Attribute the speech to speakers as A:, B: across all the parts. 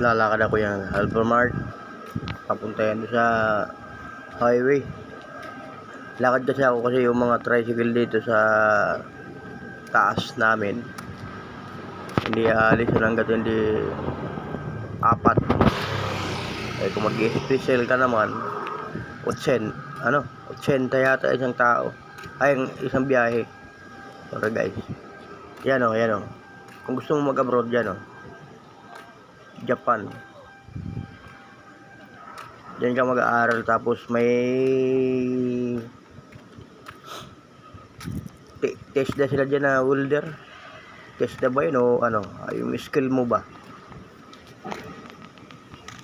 A: lalakad ako yan Alphamart papunta yan sa highway. Lakad kasi ako kasi yung mga tricycle dito sa taas namin hindi aalis hanggat hindi apat. Kung mag-special ka naman 80 yata isang tao ay isang biyahe. Sorry guys, yan o. Kung gusto mo mag-abroad yan Japan, diyan ka mag-aaral tapos may test na sila dyan na welder. Test na ba yun o yung skill mo ba?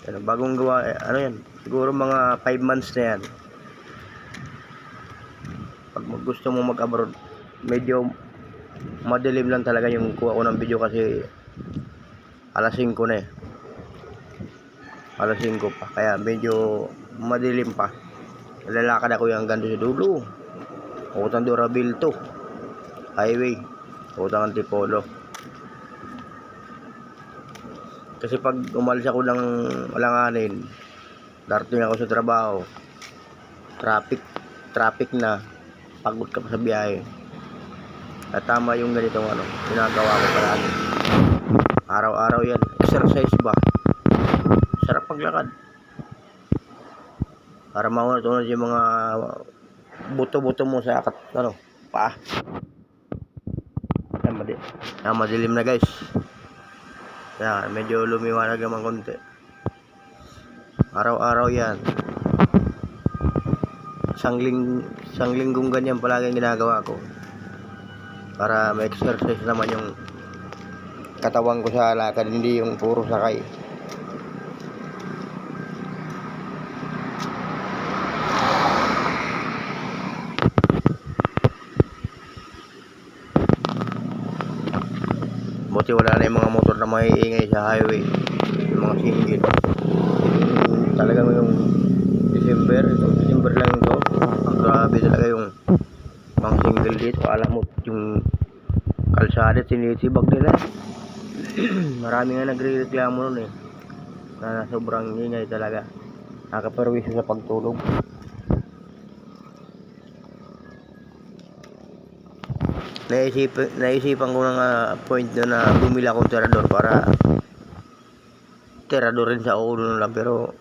A: Bagong gawa yan, siguro mga 5 months na yan. Pag gusto mo mag-abroad, medyo madilim lang talaga yung kuha ko ng video kasi alas 5 na alas 5 pa, kaya medyo madilim pa. Lalakad ako yung hanggang sa dulo, utang Durabil to highway, utang Antipolo. Kasi pag umalis ako ng alanganin, darating ako sa trabaho, traffic na, pagod ka pa sa biyahe. At tama yung ganitong ginagawa ko palagi. Araw-araw yan, exercise ba? Sarap paglakad para maunat-unat yung mga buto-buto mo sa paa. Madilim na guys. Yan, medyo lumiwanag naman konti. Araw-araw yan. Isang linggong ganyan palagi ginagawa ko para ma-exercise naman yung katawan ko sa lakad, hindi yung puro sakay. Buti wala na yung mga motor na maiingay sa highway, yung mga single. Talagang yung December lang ito, grabe talaga yung mga single dito. Alam mo yung kalsada sinisibag nila. Marami nga nagre-reklamo nun na sobrang ingay talaga, nakaperwisyo sa pagtulog. Naisipan ko ng point na bumili akong tirador para tiradorin sa ulo lang, pero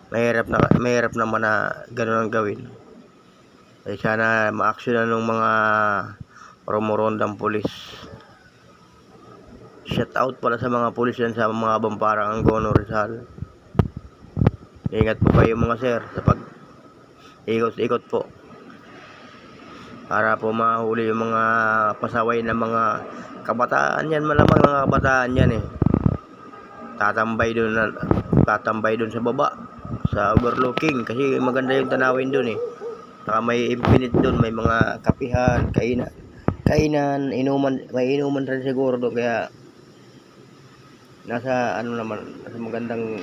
A: mahirap naman na gano'n ang gawin. Sana ma-actionan ng mga rumorondang pulis. Shout out pala sa mga pulis yan sa mga Bamparang Angono, Rizal. Ingat po kayo mga sir sa pag ikot po, para po mahuli yung mga pasaway na mga kabataan yan. Malamang mga kabataan yan tatambay doon sa baba sa overlooking kasi maganda yung tanawin doon saka may infinite doon, may mga kapihan, kainan, may inuman rin siguro doon, kaya nasa nasa magandang